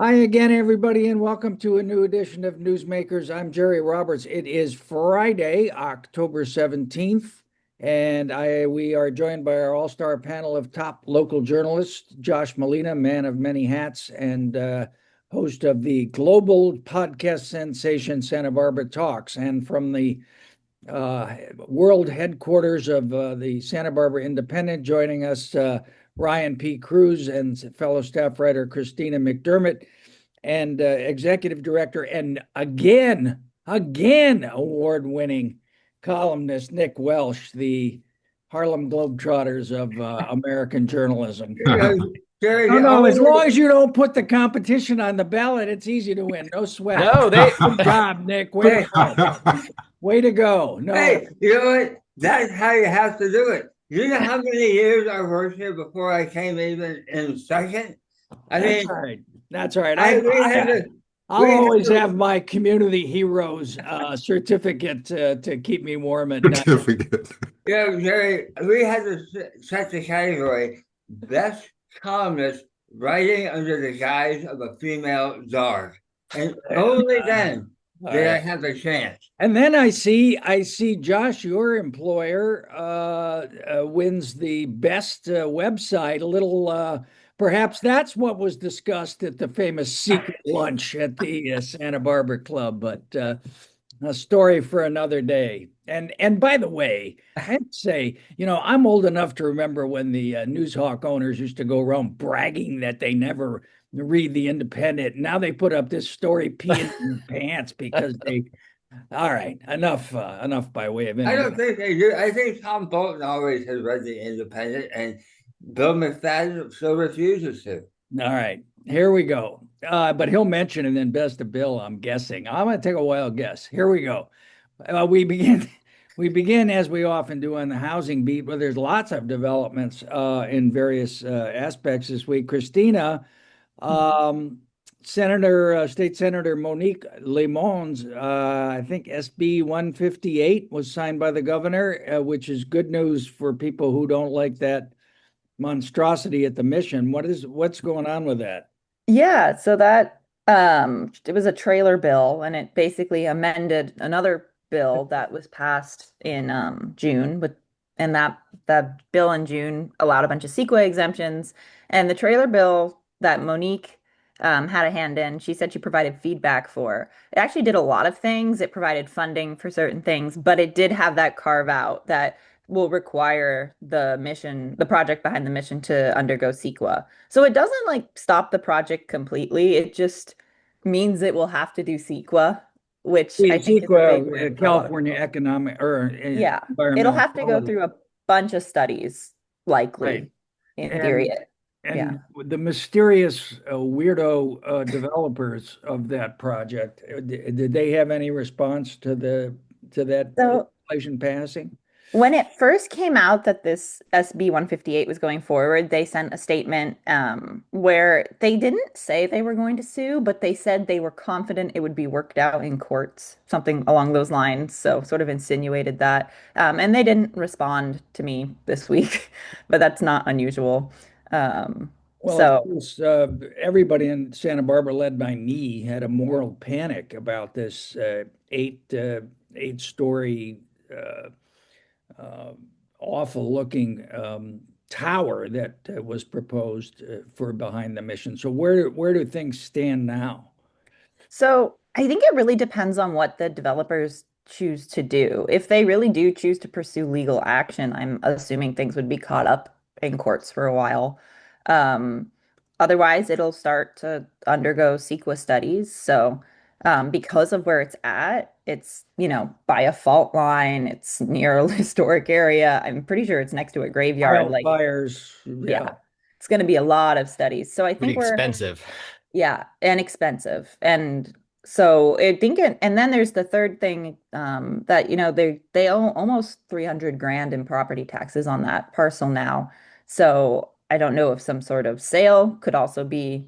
Hi again, everybody, and welcome to a new edition of Newsmakers. I'm Jerry Roberts. It is Friday, October 17th, and we are joined by our all-star panel of top local journalists, Josh Molina, man of many hats, and host of the global podcast sensation Santa Barbara Talks. And from the world headquarters of the Santa Barbara Independent, joining us, Ryan P. Cruz and fellow staff writer Christina McDermott and executive director and again award-winning columnist Nick Welsh, the Harlem Globetrotters of American journalism. Jerry, No, no, as long as you don't put the competition on the ballot, it's easy to win. No sweat. No, they Good job, Nick. Way to go. Way to go. No, hey, you know what? That's how you have to do it. You know how many years I worked here before I came even in second? I that's mean, all right. That's all right. we had to, I'll we had always to, have my community heroes certificate to keep me warm at night. Certificate. Jerry, we had to set the category best columnist writing under the guise of a female czar. And only then did I right. have a chance. And then I see Josh, your employer, wins the best website. A little, perhaps that's what was discussed at the famous secret lunch at the Santa Barbara Club. But a story for another day. And by the way, I'd say, I'm old enough to remember when the Newshawk owners used to go around bragging that they never read the Independent. Now they put up this story peeing in their pants because they. All right, enough by way of I don't introduction. think they do. I think Tom Bolton always has read the Independent, and Bill McFadden still refuses to. All right, here we go. But he'll mention it in Best of Bill, I'm guessing. I'm going to take a wild guess. Here we go. We begin. We begin as we often do on the housing beat, where there's lots of developments in various aspects this week. Christina, um, State Senator Monique Limons, I think SB 158 was signed by the governor, which is good news for people who don't like that monstrosity at the mission. What's going on with that? Yeah, so that it was a trailer bill and it basically amended another bill that was passed in June and that bill in June allowed a bunch of CEQA exemptions, and the trailer bill that Monique had a hand in, she said she provided feedback for. It actually did a lot of things. It provided funding for certain things, but it did have that carve out that will require the project behind the mission to undergo CEQA. So it doesn't like stop the project completely. It just means it will have to do CEQA, which I think is a big CEQA, win for a lot of California people. Economic or Yeah, it'll Environmental have to go Quality. through a bunch of studies, Right. likely, in And theory. Yeah. and the mysterious weirdo developers of that project, did they have any response to that So legislation passing? when it first came out that this SB 158 was going forward, they sent a statement where they didn't say they were going to sue, but they said they were confident it would be worked out in courts, something along those lines. So sort of insinuated that. And they didn't respond to me this week, but that's not unusual. Um, Well, of so course, everybody in Santa Barbara, led by me, had a moral panic about this eight-story uh, uh, awful looking tower that was proposed for behind the mission. So where do things stand now? So I think it really depends on what the developers choose to do. If they really do choose to pursue legal action, I'm assuming things would be caught up in courts for a while. Um, Otherwise, it'll start to undergo CEQA studies. So because of where it's at, it's, by a fault line, it's near a historic area. I'm pretty sure it's next to a graveyard. Like, Wildfires, yeah. yeah, it's going to be a lot of studies. So I pretty think we're expensive. yeah, and expensive. And so I think and then there's the third thing that they owe almost 300 grand in property taxes on that parcel now. So I don't know if some sort of sale could also be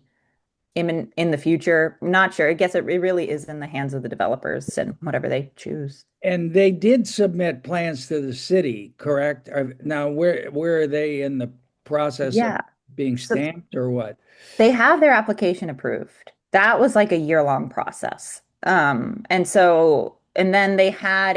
in the future. I'm not sure. I guess it really is in the hands of the developers and whatever they choose. And they did submit plans to the city, correct? Now, where are they in the process of Yeah. being So stamped or what? they have their application approved. that was like a year-long process. And then they had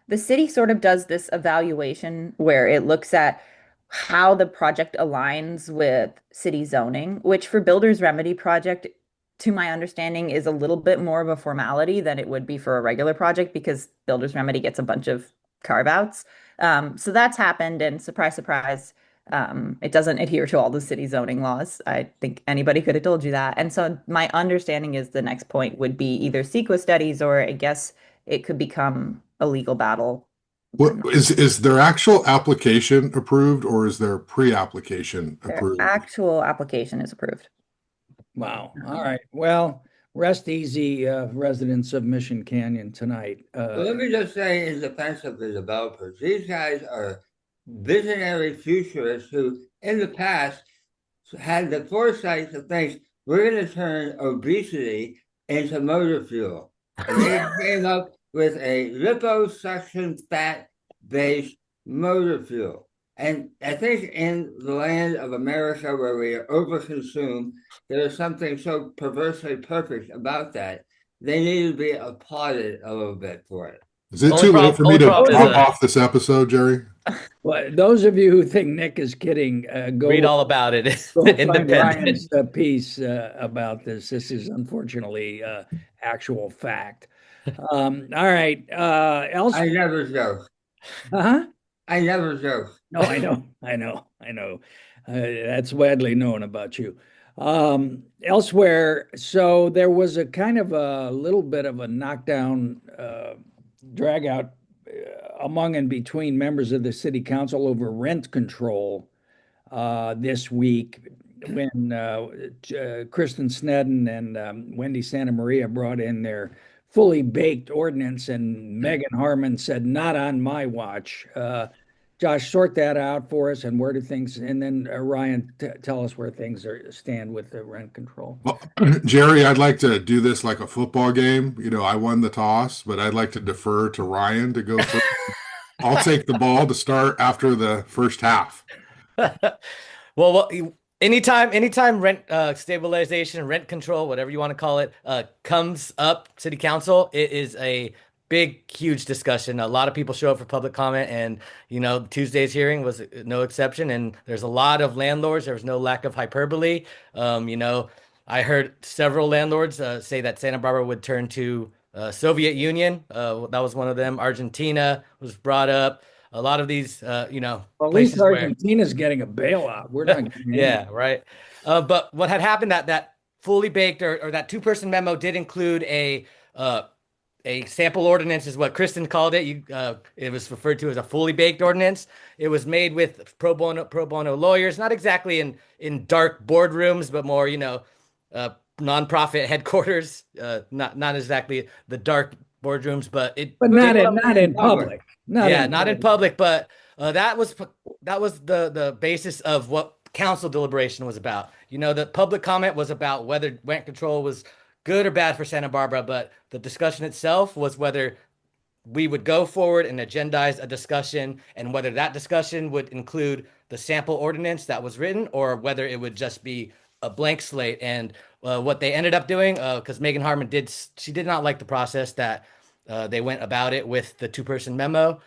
the city sort of does this evaluation where it looks at how the project aligns with city zoning, which for builder's remedy project, to my understanding, is a little bit more of a formality than it would be for a regular project because builder's remedy gets a bunch of carve outs. So that's happened, and surprise, surprise, it doesn't adhere to all the city zoning laws. I think anybody could have told you that. And so my understanding is the next point would be either CEQA studies, or I guess it could become a legal battle. What is their actual application approved or is their pre-application Their approved? actual application is approved. Wow. All right. Well, rest easy, residents of Mission Canyon tonight. Well, let me just say in defense of the developers, these guys are visionary futurists who, in the past, had the foresight to think we're going to turn obesity into motor fuel. And they came up with a liposuction fat-based motor fuel. And I think in the land of America where we overconsume, there is something so perversely perfect about that. They need to be applauded a little bit for it. Is it Only too late prob- for me only to problem is drop that- off this episode, Jerry? Well, those of you who think Nick is kidding, go Read all about it. go find Independent. Ryan's piece about this. This is unfortunately actual fact. All right. Else? I never joke. Huh? I never joke. No, I know. That's widely known about you. Elsewhere, so there was a kind of a little bit of a knockdown, drag out among and between members of the city council over rent control this week when Kristen Snedden and Wendy Santa Maria brought in their fully baked ordinance, and Megan Harmon said, "Not on my watch." Josh, sort that out for us, and where do things, and then Ryan, tell us where things stand with the rent control. Well, Jerry, I'd like to do this like a football game. You know, I won the toss, but I'd like to defer to Ryan to go first. I'll take the ball to start after the first half. Well, anytime rent stabilization, rent control, whatever you want to call it, comes up city council, it is a big, huge discussion. A lot of people show up for public comment, and Tuesday's hearing was no exception. And there's a lot of landlords. There was no lack of hyperbole. I heard several landlords say that Santa Barbara would turn to Soviet Union. That was one of them. Argentina was brought up. A lot of these, Well, at least places where- Argentina's getting a bailout. We're not getting any. yeah, right. But what had happened, that fully baked or that two-person memo did include a sample ordinance, is what Kristen called it. It was referred to as a fully baked ordinance. It was made with pro bono lawyers, not exactly in dark boardrooms, but more nonprofit headquarters. Not exactly the dark boardrooms, but not in public. Not in public, but that was the basis of what council deliberation was about. The public comment was about whether rent control was good or bad for Santa Barbara, but the discussion itself was whether we would go forward and agendize a discussion, and whether that discussion would include the sample ordinance that was written, or whether it would just be a blank slate. And what they ended up doing, because Megan Harmon did not like the process that they went about it with the two-person memo.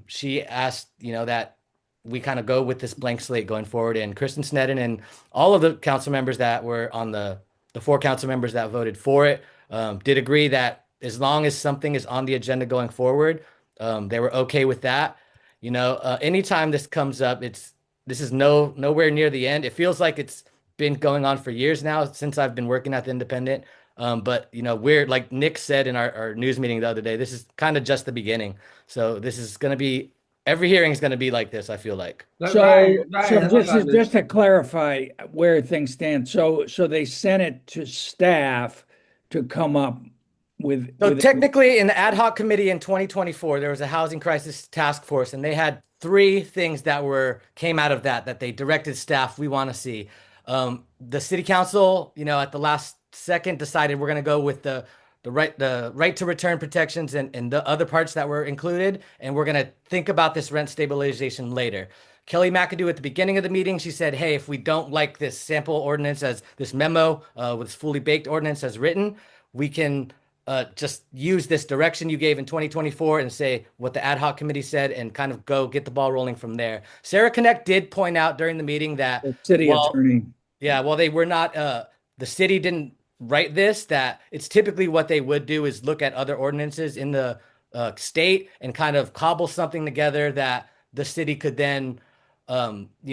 She asked, that we kind of go with this blank slate going forward. And Kristen Snedden and all of the council members that were on the 4 council members that voted for it did agree that as long as something is on the agenda going forward, they were okay with that. Anytime this comes up, this is nowhere near the end. It feels like it's been going on for years now since I've been working at the Independent. But we're, like Nick said in our news meeting the other day, this is kind of just the beginning. So this is going to be, every hearing is going to be like this, I feel like. But So, Ryan, just to clarify where things stand, so they sent it to staff to come up with. So technically, in the ad hoc committee in 2024, there was a housing crisis task force, and they had 3 things that came out of that they directed staff, we want to see. The city council, at the last second decided we're going to go with the right to return protections and the other parts that were included, and we're going to think about this rent stabilization later. Kelly McAdoo at the beginning of the meeting, she said, hey, if we don't like this sample ordinance as this memo with this fully baked ordinance as written, we can just use this direction you gave in 2024 and say what the ad hoc committee said and kind of go get the ball rolling from there. Sarah Connect did point out during the meeting that, The city attorney. yeah, well, they were not, the city didn't write this, that it's typically what they would do is look at other ordinances in the state and kind of cobble something together that the city could then,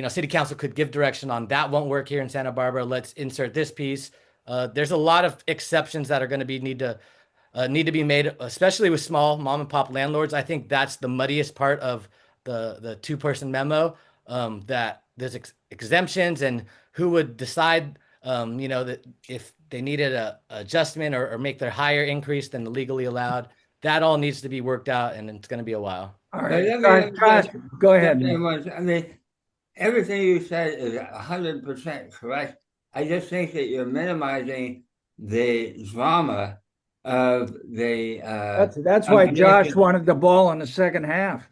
city council could give direction on. That won't work here in Santa Barbara. Let's insert this piece. There's a lot of exceptions that are going to need to be made, especially with small mom and pop landlords. I think that's the muddiest part of the two-person memo, that there's exemptions and who would decide, that if they needed a adjustment or make their higher increase than the legally allowed. That all needs to be worked out, and it's going to be a while. All But right, let me Josh, go ahead. jump in man. once. I mean, everything you said is 100% correct. I just think that you're minimizing the drama of the. That's why of Josh making- wanted the ball in the second half.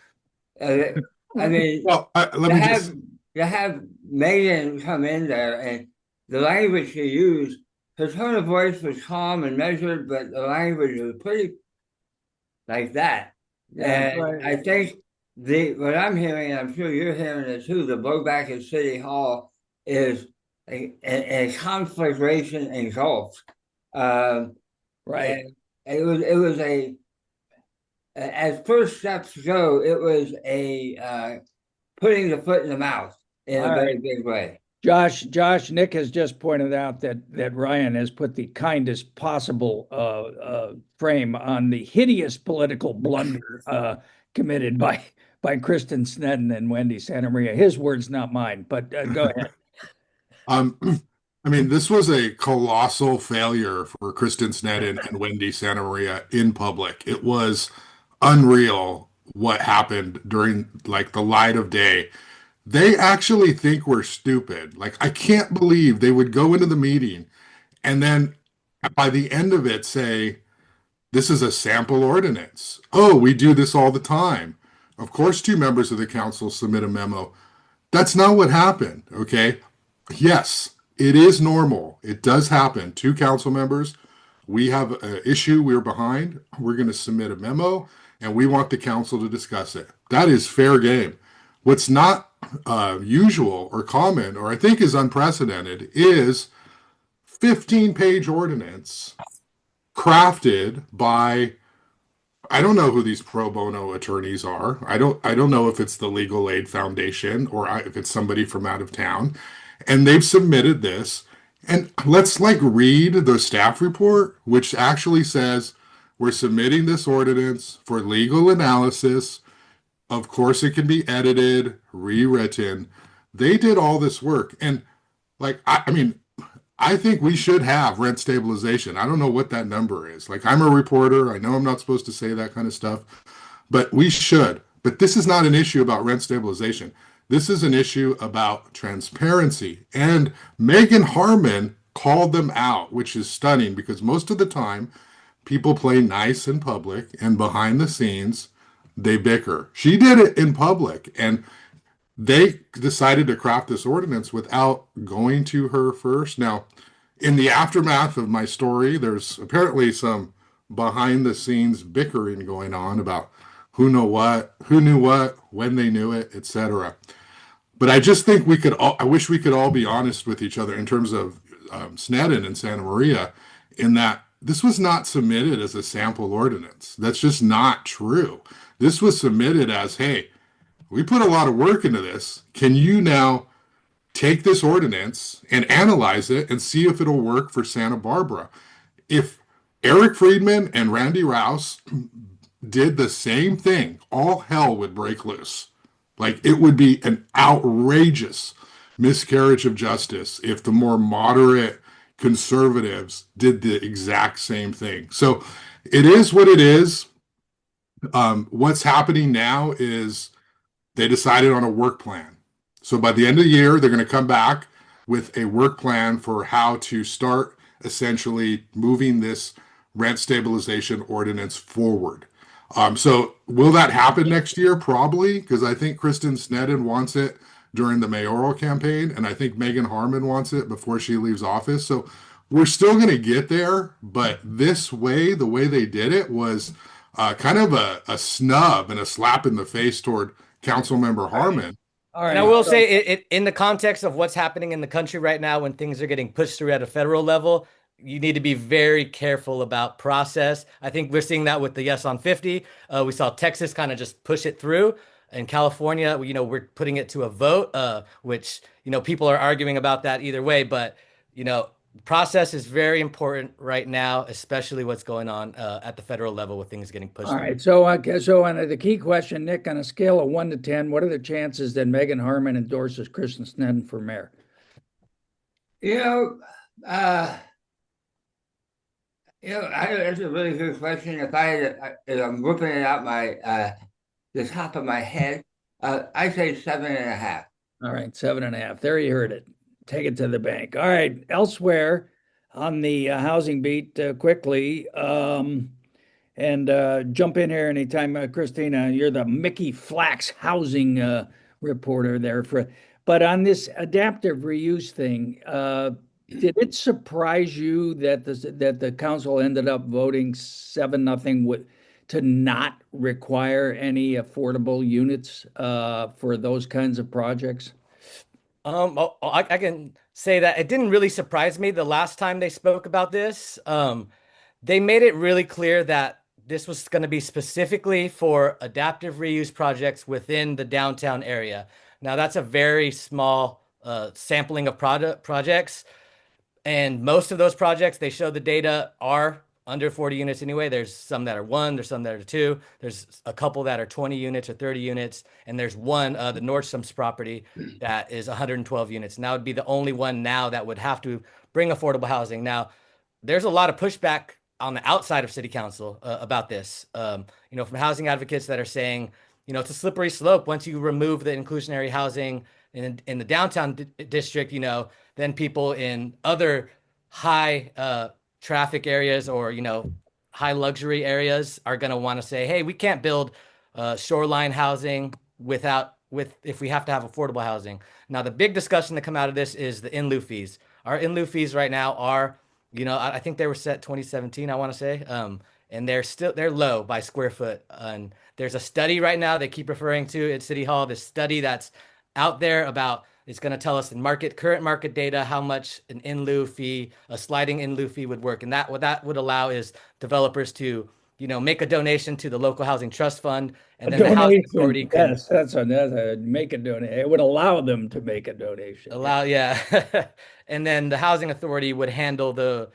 I mean, Well, let to me have just, to have Megan come in there and the language she used, her tone of voice was calm and measured, but the language was pretty like that. Yeah, And right. I think what I'm hearing, and I'm sure you're hearing it too, the blowback at City Hall is a conflagration engulfed. Right. And it was as first steps go, it was a putting the foot in the mouth in All a very right. big way. Josh, Nick has just pointed out that Ryan has put the kindest possible frame on the hideous political blunder committed by Kristen Sneddon and Wendy Santa Maria. His words, not mine. But go ahead. I mean, this was a colossal failure for Kristen Sneddon and Wendy Santa Maria in public. It was unreal what happened during like the light of day. They actually think we're stupid. Like, I can't believe they would go into the meeting and then by the end of it say, this is a sample ordinance. Oh, we do this all the time. Of course, two members of the council submit a memo. That's not what happened, okay? Yes, it is normal. It does happen. Two council members, we have an issue, we're behind, we're going to submit a memo, and we want the council to discuss it. That is fair game. What's not usual or common, or I think is unprecedented, is 15-page ordinance crafted by, I don't know who these pro bono attorneys are. I don't know if it's the Legal Aid Foundation or if it's somebody from out of town. And they've submitted this. And let's like read the staff report, which actually says we're submitting this ordinance for legal analysis. Of course, it can be edited, rewritten. They did all this work. And like, I mean, I think we should have rent stabilization. I don't know what that number is. Like, I'm a reporter. I know I'm not supposed to say that kind of stuff, but we should. But this is not an issue about rent stabilization. This is an issue about transparency. And Megan Harmon called them out, which is stunning because most of the time people play nice in public and behind the scenes, they bicker. She did it in public, and they decided to craft this ordinance without going to her first. Now, in the aftermath of my story, there's apparently some behind the scenes bickering going on about who knew what, when they knew it, etc. But I just think I wish we could all be honest with each other in terms of Sneddon and Santa Maria, in that this was not submitted as a sample ordinance. That's just not true. This was submitted as, hey, we put a lot of work into this. Can you now take this ordinance and analyze it and see if it'll work for Santa Barbara? If Eric Friedman and Randy Rouse did the same thing, all hell would break loose. Like, it would be an outrageous miscarriage of justice if the more moderate conservatives did the exact same thing. So it is what it is. What's happening now is they decided on a work plan. So by the end of the year, they're going to come back with a work plan for how to start essentially moving this rent stabilization ordinance forward. So will that happen next year? Probably, because I think Kristen Sneddon wants it during the mayoral campaign, and I think Megan Harmon wants it before she leaves office. So we're still going to get there, but this way, the way they did it was kind of a snub and a slap in the face toward Councilmember Harmon. All And I right. will So- say, it in the context of what's happening in the country right now, when things are getting pushed through at a federal level, you need to be very careful about process. I think we're seeing that with the Yes on 50. We saw Texas kind of just push it through. In California, we're putting it to a vote, which, people are arguing about that either way. But, process is very important right now, especially what's going on at the federal level with things getting pushed All through. right. So on the key question, Nick, on a scale of 1 to 10, what are the chances that Megan Harmon endorses Kristen Sneddon for mayor? You know, uh, that's a really good question. If I'm whipping it out the top of my head, I say 7.5. All right, 7.5. There you heard it. Take it to the bank. All right. Elsewhere on the housing beat, quickly, and jump in here anytime, Christina. You're the Mickey Flax housing reporter there for. But on this adaptive reuse thing, did it surprise you that the council ended up voting 7-0 to not require any affordable units for those kinds of projects? I can say that it didn't really surprise me the last time they spoke about this. They made it really clear that this was going to be specifically for adaptive reuse projects within the downtown area. Now, that's a very small sampling of projects. And most of those projects, they show the data are under 40 units anyway. There's some that are 1, there's some that are 2, there's a couple that are 20 units or 30 units, and there's one, the Nordstrom's property, that is 112 units. And that would be the only one now that would have to bring affordable housing. Now, there's a lot of pushback on the outside of city council about this, from housing advocates that are saying, it's a slippery slope. Once you remove the inclusionary housing in the downtown district, then people in other high traffic areas or, high luxury areas are going to want to say, hey, we can't build shoreline housing if we have to have affordable housing. Now, the big discussion that come out of this is the in lieu fees. Our in lieu fees right now are, I think they were set 2017, I want to say, and they're low by square foot. And there's a study right now they keep referring to at City Hall, this study that's out there about, it's going to tell us in current market data how much an in lieu fee, a sliding in lieu fee would work. And what that would allow is developers to, make a donation to the local housing trust fund, and then the housing authority can Yes, that's a make a donation. It would allow them to make a donation. yeah. And then the housing authority would handle the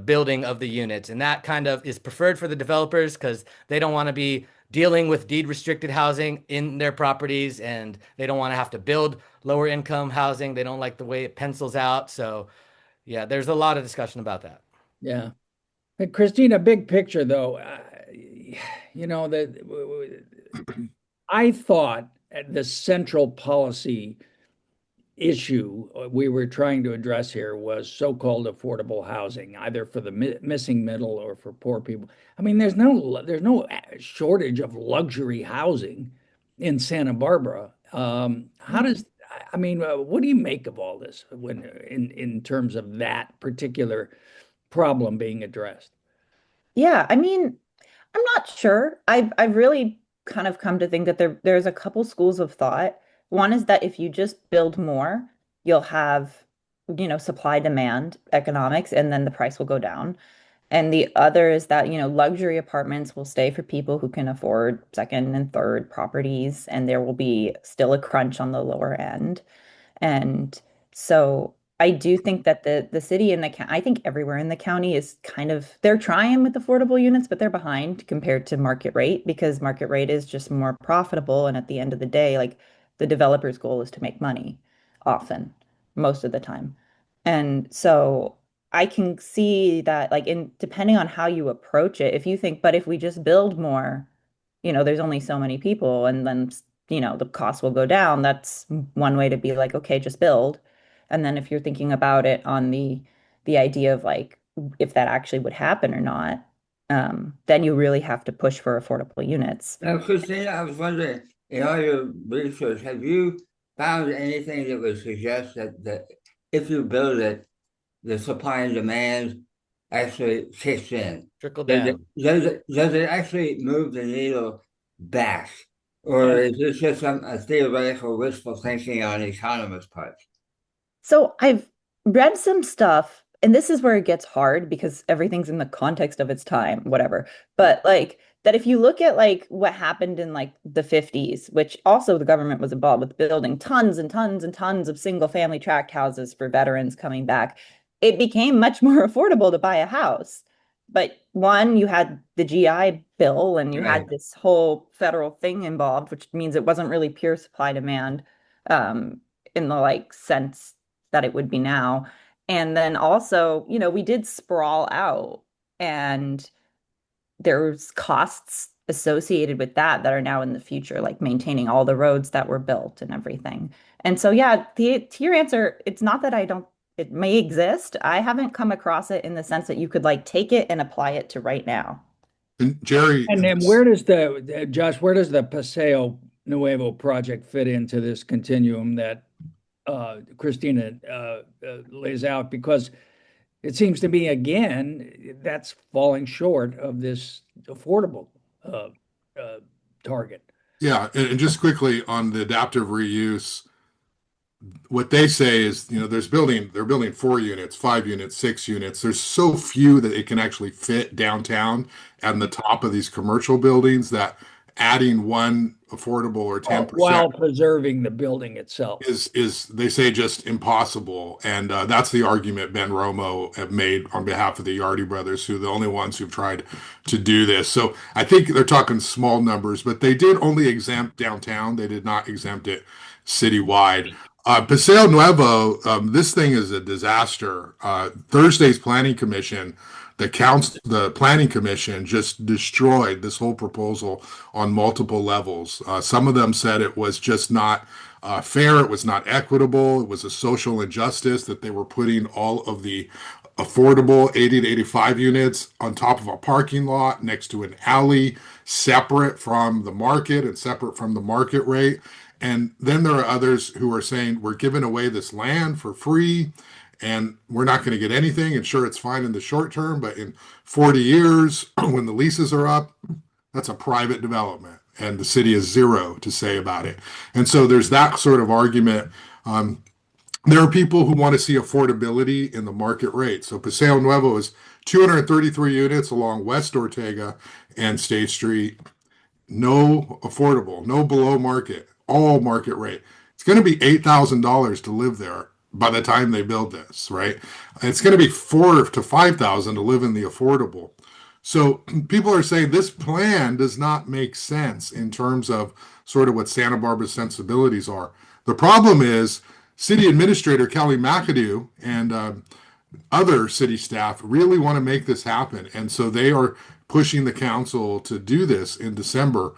building of the units. And that kind of is preferred for the developers because they don't want to be dealing with deed restricted housing in their properties, and they don't want to have to build lower income housing. They don't like the way it pencils out. So yeah, there's a lot of discussion about that. Yeah. Hey, Christina, big picture though, I thought the central policy issue we were trying to address here was so-called affordable housing, either for the missing middle or for poor people. I mean, there's no shortage of luxury housing in Santa Barbara. What do you make of all this when in terms of that particular problem being addressed? Yeah, I mean, I'm not sure. I've really kind of come to think that there's a couple schools of thought. One is that if you just build more, you'll have, supply demand economics, and then the price will go down. And the other is that, luxury apartments will stay for people who can afford second and third properties, and there will be still a crunch on the lower end. And so I do think that the city and I think everywhere in the county is they're trying with affordable units, but they're behind compared to market rate because market rate is just more profitable. And at the end of the day, like the developer's goal is to make money often, most of the time. And so I can see that like depending on how you approach it, if you think, but if we just build more, there's only so many people and then the cost will go down. That's one way to be like, okay, just build. And then if you're thinking about it on the idea of like if that actually would happen or not, then you really have to push for affordable units. Now, Christina, I was wondering, in all your research, have you found anything that would suggest that if you build it, the supply and demand actually kicks in. Trickle Does down. does it actually move the needle back? Or is this just a theoretical wishful thinking on economists' part? So I've read some stuff, and this is where it gets hard because everything's in the context of its time, whatever. But like that if you look at like what happened in like the 50s, which also the government was involved with building tons and tons and tons of single family tract houses for veterans coming back, it became much more affordable to buy a house. But one, you had the GI Bill and you Right. had this whole federal thing involved, which means it wasn't really pure supply demand in the like sense that it would be now. And then also, we did sprawl out and there's costs associated with that are now in the future, like maintaining all the roads that were built and everything. And so, yeah, to your answer, it's not that I don't, it may exist. I haven't come across it in the sense that you could like take it and apply it to right now. And Jerry, And then where does Josh, where does the Paseo Nuevo project fit into this continuum that Christina lays out? Because it seems to me, again, that's falling short of this affordable uh, target. yeah, and just quickly on the adaptive reuse, what they say is, they're building 4 units, 5 units, 6 units. There's so few that it can actually fit downtown and the top of these commercial buildings that adding one affordable or 10% While preserving the building itself. is they say just impossible. And that's the argument Ben Romo have made on behalf of the Yardy brothers, who are the only ones who've tried to do this. So I think they're talking small numbers, but they did only exempt downtown. They did not exempt it citywide. Paseo Nuevo, this thing is a disaster. Thursday's planning commission, the planning commission just destroyed this whole proposal on multiple levels. Some of them said it was just not fair. It was not equitable. It was a social injustice that they were putting all of the affordable 80 to 85 units on top of a parking lot next to an alley, separate from the market and separate from the market rate. And then there are others who are saying we're giving away this land for free and we're not going to get anything. And sure, it's fine in the short term, but in 40 years, when the leases are up, that's a private development and the city has zero to say about it. And so there's that sort of argument. There are people who want to see affordability in the market rate. So Paseo Nuevo is 233 units along West Ortega and State Street. No affordable, no below market, all market rate. It's going to be $8,000 to live there by the time they build this, right? It's going to be 4,000 to 5,000 to live in the affordable. So people are saying this plan does not make sense in terms of sort of what Santa Barbara's sensibilities are. The problem is City Administrator Kelly McAdoo and other city staff really want to make this happen. And so they are pushing the council to do this in December.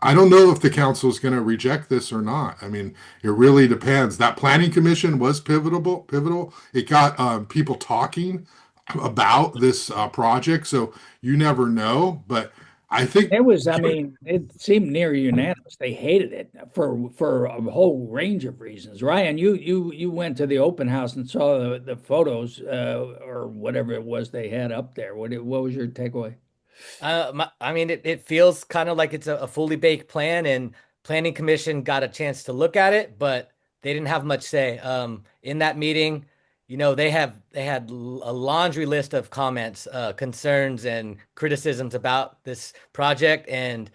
I don't know if the council is going to reject this or not. I mean, it really depends. That planning commission was pivotal. It got people talking about this project. So you never know, but I think It was, I mean, it seemed near unanimous. They hated it for a whole range of reasons. Ryan, you went to the open house and saw the photos or whatever it was they had up there. What was your takeaway? I mean, it feels kind of like it's a fully baked plan, and planning commission got a chance to look at it, but they didn't have much say. In that meeting, they had a laundry list of comments, concerns, and criticisms about this project, and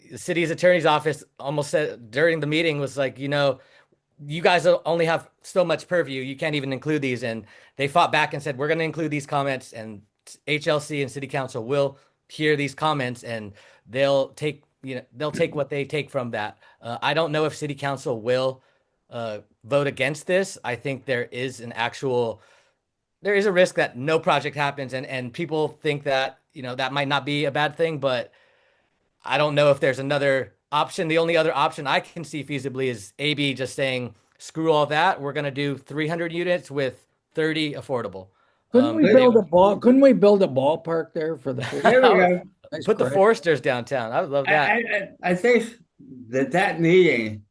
the city's attorney's office almost said during the meeting was like, you guys only have so much purview. You can't even include these, and they fought back and said, we're going to include these comments, and HLC and City Council will hear these comments and they'll take what they take from that. I don't know if City Council will vote against this. I think there is a risk that no project happens, and people think that that might not be a bad thing, but I don't know if there's another option. The only other option I can see feasibly is AB just saying screw all that, we're going to do 300 units with 30 affordable. Couldn't we build a ballpark there for the There we go. Nice Put the correct. Foresters downtown. I would love that. I think that meeting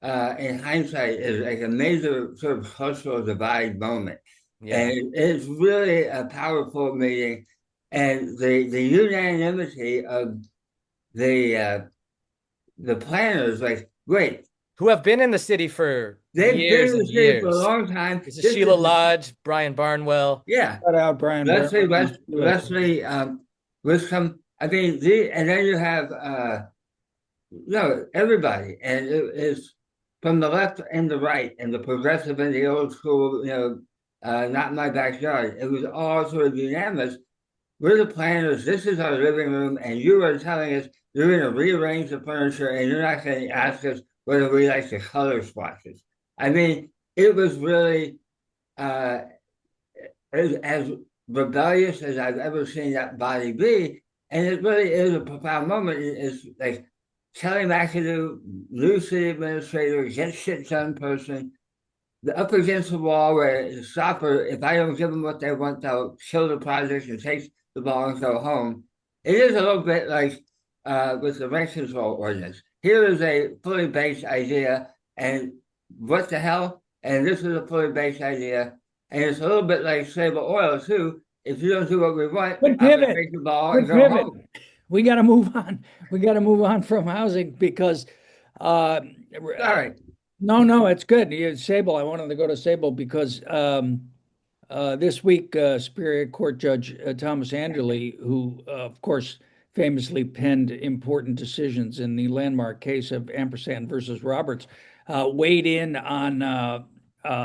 in hindsight, is like a major sort of cultural divide moment. Yeah. And it's really a powerful meeting. And the unanimity of the planners, like, great, Who have been in the city for they've been years in the and city for a years. long time. This is Sheila Lodge, Brian Barnwell. Yeah. Shout out Brian. Leslie Wiscombe. I mean, and then you have everybody, and it's from the left and the right, and the progressive and the old school, not in my backyard. It was all sort of unanimous. We're the planners. This is our living room, and you are telling us you're going to rearrange the furniture, and you're not going to ask us whether we like the color swatches. I mean, it was really as rebellious as I've ever seen that body be, and it really is a profound moment. It's like Kelly McAdoo, new city administrator, get shit done person, up against the wall where the stopper, if I don't give them what they want, they'll kill the project and take the ball and go home. It is a little bit like with the rent control ordinance. Here is a fully baked idea, and what the hell? And this is a fully baked idea. And it's a little bit like Sable Oil, too. If you don't do what we want, Good I'm going to pivot. take the ball Good and go pivot. home. We got to move on. We got to move on from housing because Sorry. No, it's good. Sable, I wanted to go to Sable because this week Superior Court Judge Thomas Angeli, who of course famously penned important decisions in the landmark case of Ampersand versus Roberts, weighed in on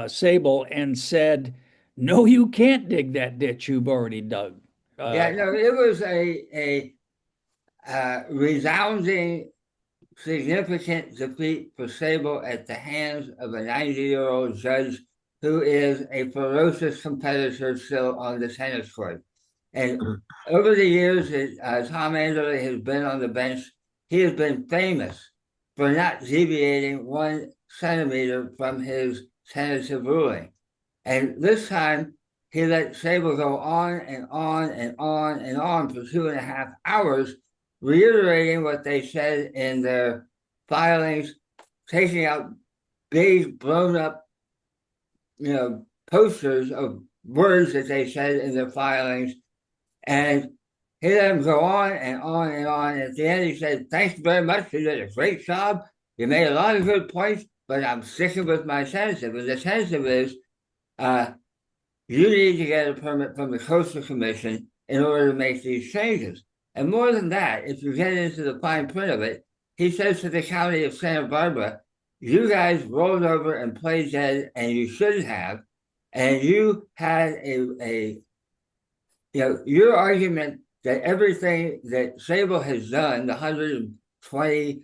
Sable and said, "No, you can't dig that ditch you've already dug." It was a resounding, significant defeat for Sable at the hands of a 90-year-old judge who is a ferocious competitor still on the tennis court. And over the years that Tom Anderley has been on the bench, he has been famous for not deviating 1 centimeter from his tentative ruling. And this time, he let Sable go on and on and on and on for 2.5 hours, reiterating what they said in their filings, taking out big, blown up, posters of words that they said in their filings. And he let them go on and on and on. At the end, he said, "Thanks very much. You did a great job. You made a lot of good points, but I'm sticking with my tentative." And the tentative is, you need to get a permit from the Coastal Commission in order to make these changes. And more than that, if you get into the fine print of it, he says to the county of Santa Barbara, you guys rolled over and played dead, and you shouldn't have. And you had your argument that everything that Sable has done, the 120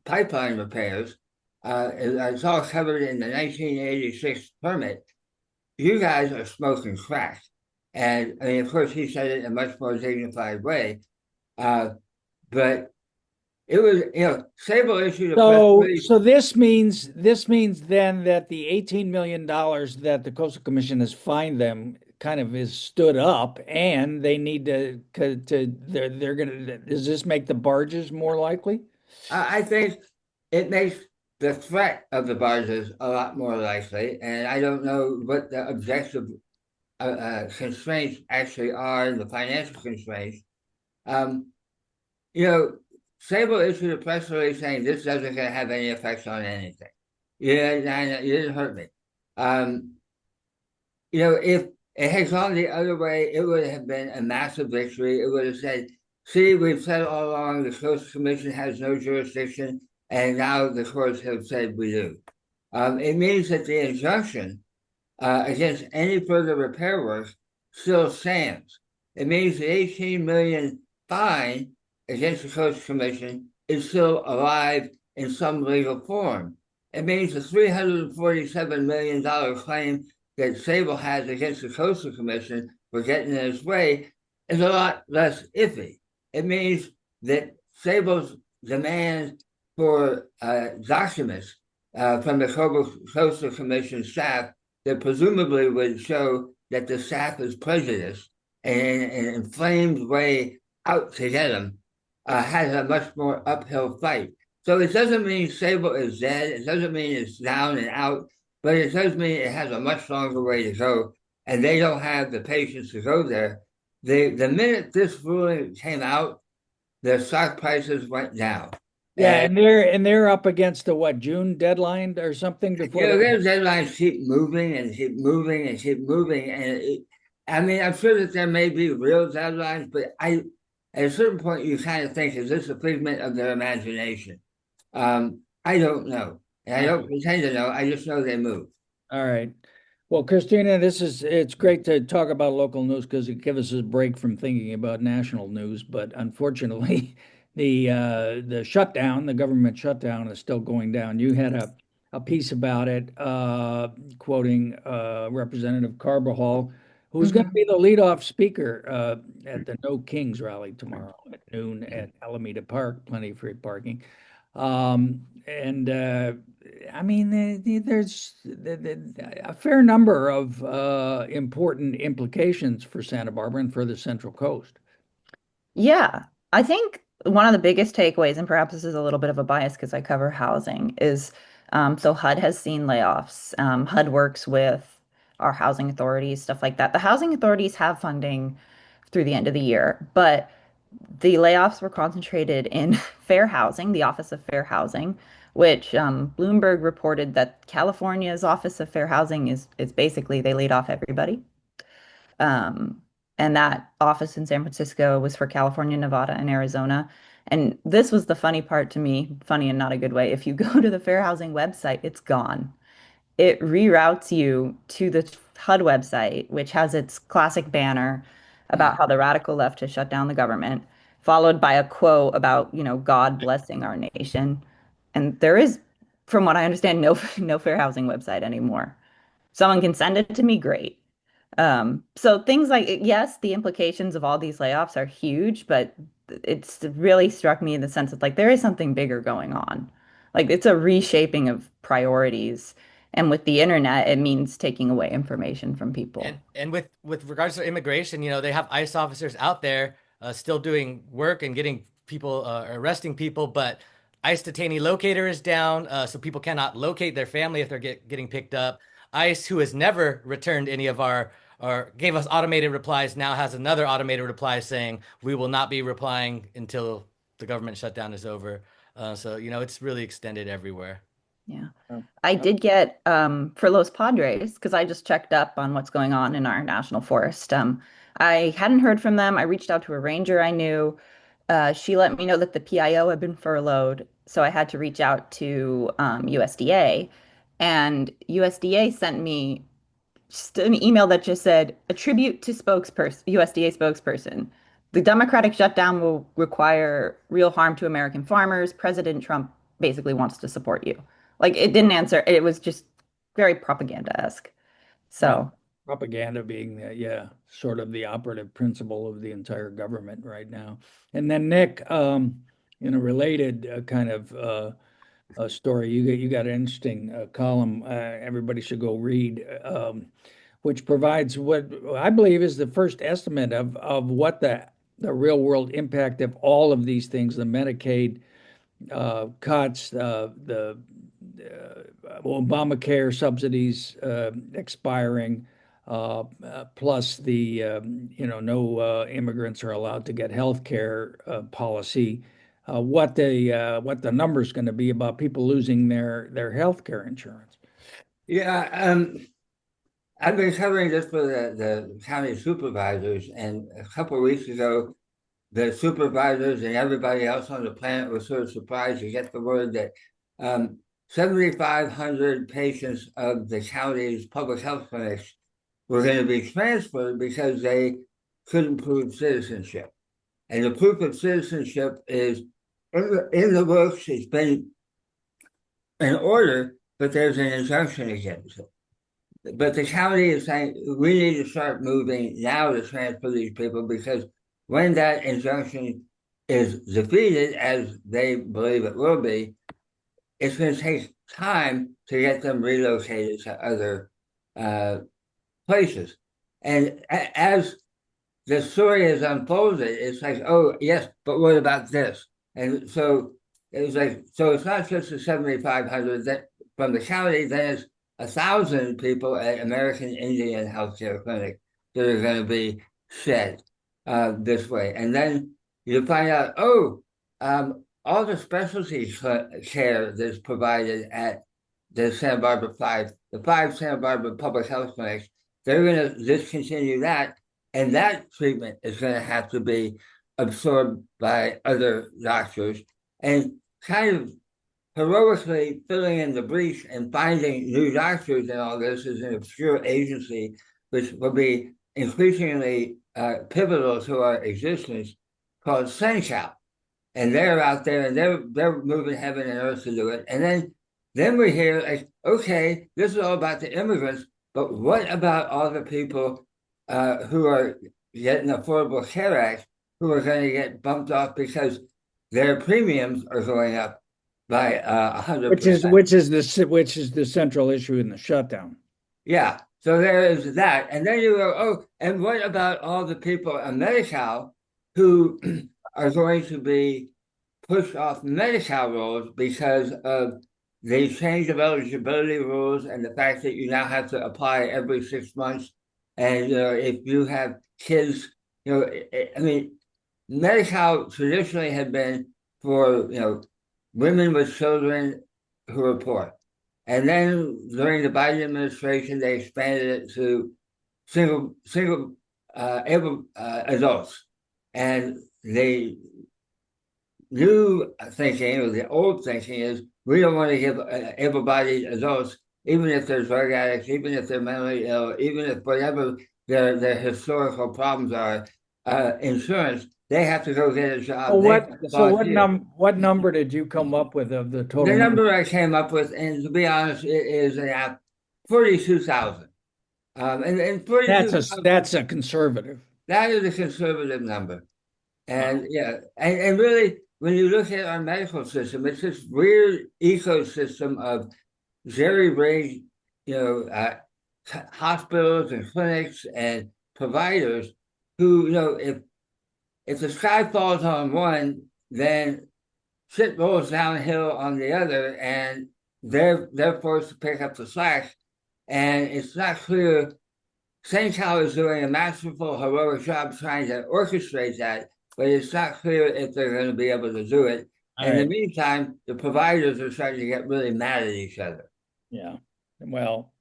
pipeline repairs, it's all covered in the 1986 permit. You guys are smoking crack. And I mean, of course, he said it in a much more dignified way. But it was, Sable issued a press release. So this means then that the $18 million that the Coastal Commission has fined them kind of is stood up, and they need they're gonna. Does this make the barges more likely? I think it makes the threat of the barges a lot more likely, and I don't know what the objective constraints actually are, the financial constraints. Sable issued a press release saying this doesn't going to have any effects on anything. Yeah, you didn't hurt me. If it had gone the other way, it would have been a massive victory. It would have said, see, we've said all along the Coastal Commission has no jurisdiction, and now the courts have said we do. It means that the injunction against any further repair work still stands. It means the $18 million fine against the Coastal Commission is still alive in some legal form. It means the $347 million claim that Sable has against the Coastal Commission for getting in its way is a lot less iffy. It means that Sable's demand for documents from the Coastal Commission staff that presumably would show that the staff is prejudiced and in an inflamed way out to get them has a much more uphill fight. So it doesn't mean Sable is dead. It doesn't mean it's down and out, but it does mean it has a much longer way to go, and they don't have the patience to go there. The minute this ruling came out, the stock prices went down. Yeah, and they're up against the what, June deadline or something before Their deadlines keep moving and keep moving and keep moving, and I mean, I'm sure that there may be real deadlines, but at a certain point, you kind of think, is this a figment of their imagination? I don't know, and I don't pretend to know. I just know they move. All right. Well, Christina, it's great to talk about local news because it gives us a break from thinking about national news. But unfortunately, the shutdown, the government shutdown is still going down. You had a piece about it, quoting Representative Carbajal, who's going to be the leadoff speaker at the No Kings rally tomorrow at noon at Alameda Park, plenty of free parking. And I mean, there's a fair number of important implications for Santa Barbara and for the Central Coast. Yeah, I think one of the biggest takeaways, and perhaps this is a little bit of a bias because I cover housing, is so HUD has seen layoffs. HUD works with our housing authorities, stuff like that. The housing authorities have funding through the end of the year, but the layoffs were concentrated in fair housing, the Office of Fair Housing, which Bloomberg reported that California's Office of Fair Housing is basically they laid off everybody. Um, and that office in San Francisco was for California, Nevada, and Arizona. And this was the funny part to me, funny in not a good way. If you go to the Fair Housing website, it's gone. It reroutes you to the HUD website, which has its classic banner about how the radical left has shut down the government, followed by a quote about, God blessing our nation. And there is, from what I understand, no fair housing website anymore. Someone can send it to me, great. So things like, yes, the implications of all these layoffs are huge, but it's really struck me in the sense that like there is something bigger going on. Like it's a reshaping of priorities. And with the internet, it means taking away information from people. And with regards to immigration, they have ICE officers out there still doing work and getting people arresting people, but ICE detainee locator is down, so people cannot locate their family if they're getting picked up. ICE, who has never returned any of our or gave us automated replies, now has another automated reply saying we will not be replying until the government shutdown is over. So it's really extended everywhere. Yeah. Oh, I did get for Los Padres because I just checked up on what's going on in our national forest. I hadn't heard from them. I reached out to a ranger I knew. She let me know that the PIO had been furloughed, so I had to reach out to USDA, and USDA sent me just an email that just said, "A tribute to spokesperson, USDA spokesperson. The Democratic shutdown will require real harm to American farmers. President Trump basically wants to support you." Like it didn't answer. It was just very propaganda-esque. well, So, propaganda being yeah, sort of the operative principle of the entire government right now. And then Nick, in a related kind of story, you got an interesting column. Everybody should go read. Which provides what I believe is the first estimate of what the real world impact of all of these things, the Medicaid cuts, the Obamacare subsidies expiring, plus the no immigrants are allowed to get health care policy. What the number is going to be about people losing their health care insurance. Yeah, I've been covering this for the county supervisors, and a couple of weeks ago, the supervisors and everybody else on the planet was sort of surprised to get the word that 7,500 patients of the county's public health clinics were going to be transferred because they couldn't prove citizenship. And the proof of citizenship is in the works. It's been in order, but there's an injunction against it. But the county is saying we need to start moving now to transfer these people because when that injunction is defeated, as they believe it will be, it's going to take time to get them relocated to other places. And as the story is unfolded, it's like, oh, yes, but what about this? And so it was like, so it's not just the 7,500 that from the county, then it's 1,000 people at American Indian Healthcare Clinic that are going to be shed this way. And then you find out, all the specialty care that's provided at the Santa Barbara the 5 Santa Barbara public health clinics, they're going to discontinue that. And that treatment is going to have to be absorbed by other doctors. And kind of heroically filling in the breach and finding new doctors and all this is an obscure agency, which will be increasingly pivotal to our existence, called Senchal. And they're out there and they're moving heaven and earth to do it. And then we hear, like, okay, this is all about the immigrants, but what about all the people who are getting Affordable Care Act, who are going to get bumped off because their premiums are going up by 100%. Which is the central issue in the shutdown. Yeah. So there is that. And then you go, and what about all the people in Medi-Cal who are going to be pushed off Medi-Cal rolls because of the change of eligibility rules and the fact that you now have to apply every 6 months. And if you have kids, I mean, Medi-Cal traditionally had been for, women with children who are poor. And then during the Biden administration, they expanded it to single able adults. And the new thinking, or the old thinking, is we don't want to give able-bodied adults, even if they're drug addicts, even if they're mentally ill, even if whatever their historical problems are, insurance. They have to go get a job. What number did you come up with of the total? The number I came up with, and to be honest, it is 42,000. And 42,000, that's a conservative. That is a conservative number. And and really, when you look at our medical system, it's this weird ecosystem of jerry-rigged, hospitals and clinics and providers who, if the sky falls on one, then shit rolls downhill on the other, and they're forced to pick up the slack. And it's not clear. St. Cal is doing a masterful, heroic job trying to orchestrate that, but it's not clear if they're going to be able to do it. In the meantime, the providers are starting to get really mad at each other. Yeah, well,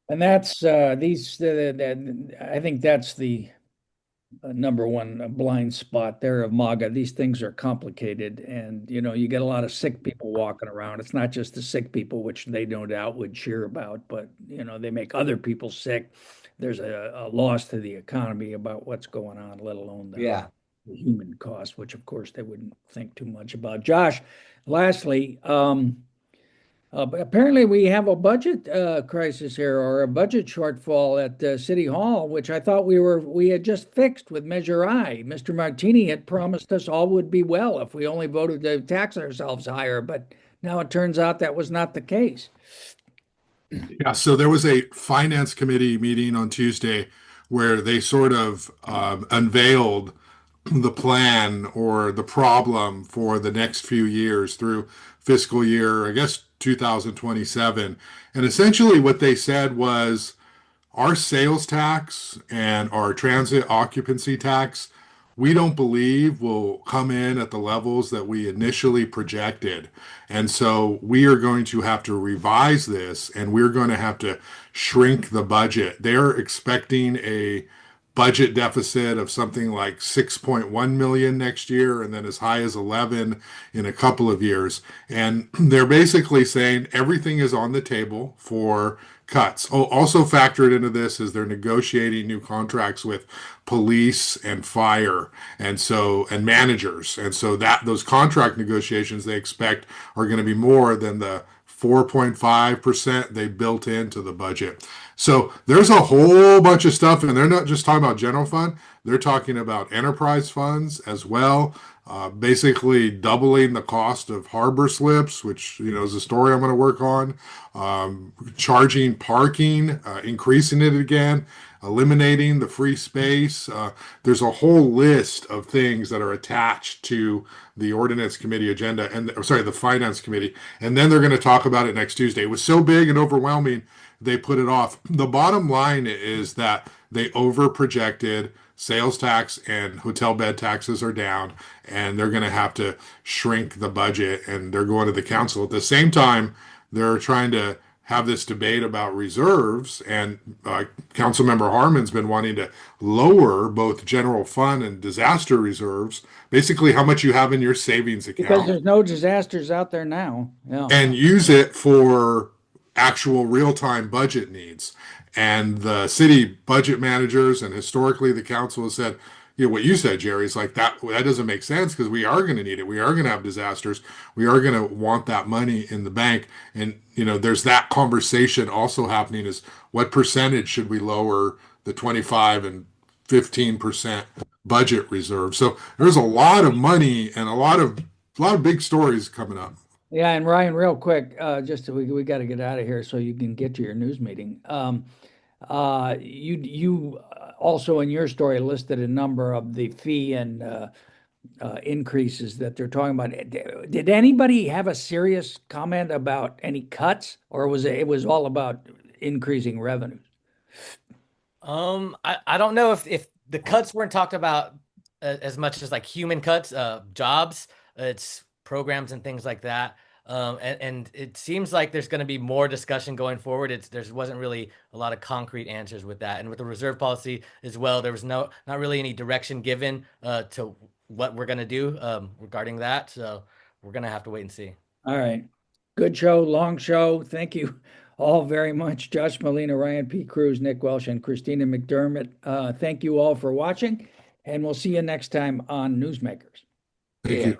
and that's I think that's the number one blind spot there of MAGA. These things are complicated, and you get a lot of sick people walking around. It's not just the sick people, which they no doubt would cheer about, but they make other people sick. There's a loss to the economy about what's going on, let alone the human cost, which of course they wouldn't think too much about. Josh, lastly, apparently we have a budget crisis here, or a budget shortfall at City Hall, which I thought we had just fixed with Measure I. Mr. Martini had promised us all would be well if we only voted to tax ourselves higher, but now it turns out that was not the case. Yeah, so there was a finance committee meeting on Tuesday where they sort of unveiled the plan or the problem for the next few years through fiscal year, I guess, 2027. And essentially what they said was our sales tax and our transit occupancy tax, we don't believe will come in at the levels that we initially projected. And so we are going to have to revise this, and we're going to have to shrink the budget. They're expecting a budget deficit of something like 6.1 million next year, and then as high as 11 in a couple of years. And they're basically saying everything is on the table for cuts. Oh, also factored into this is they're negotiating new contracts with police and fire and managers. And so that those contract negotiations they expect are going to be more than the 4.5% they built into the budget. So there's a whole bunch of stuff, and they're not just talking about general fund. They're talking about enterprise funds as well. Basically doubling the cost of harbor slips, which is a story I'm going to work on. Charging parking, increasing it again, eliminating the free space. There's a whole list of things that are attached to the ordinance committee agenda, the finance committee, and then they're going to talk about it next Tuesday. It was so big and overwhelming, they put it off. The bottom line is that they over projected. Sales tax and hotel bed taxes are down, and they're going to have to shrink the budget, and they're going to the council. At the same time, they're trying to have this debate about reserves, and Councilmember Harmon's been wanting to lower both general fund and disaster reserves, basically how much you have in your savings Because account, there's no disasters out there now. Yeah. and use it for actual real-time budget needs. And the city budget managers and historically the council has said, what you said, Jerry, is like that doesn't make sense because we are going to need it. We are going to have disasters. We are going to want that money in the bank. And, there's that conversation also happening is what percentage should we lower the 25 and 15% budget reserve? So there's a lot of money and a lot of big stories coming up. Yeah, and Ryan, real quick, we got to get out of here so you can get to your news meeting. You also in your story listed a number of the fee and increases that they're talking about. Did anybody have a serious comment about any cuts, or was it was all about increasing revenues? I don't know if the cuts weren't talked about as much as like human cuts, jobs, it's programs and things like that. And it seems like there's going to be more discussion going forward. There wasn't really a lot of concrete answers with that, and with the reserve policy as well, there was not really any direction given to what we're going to do regarding that. So we're going to have to wait and see. All right. Good show, long show. Thank you all very much. Josh Molina, Ryan P. Cruz, Nick Welsh, and Christina McDermott. Thank you all for watching, and we'll see you next time on Newsmakers. Thank you.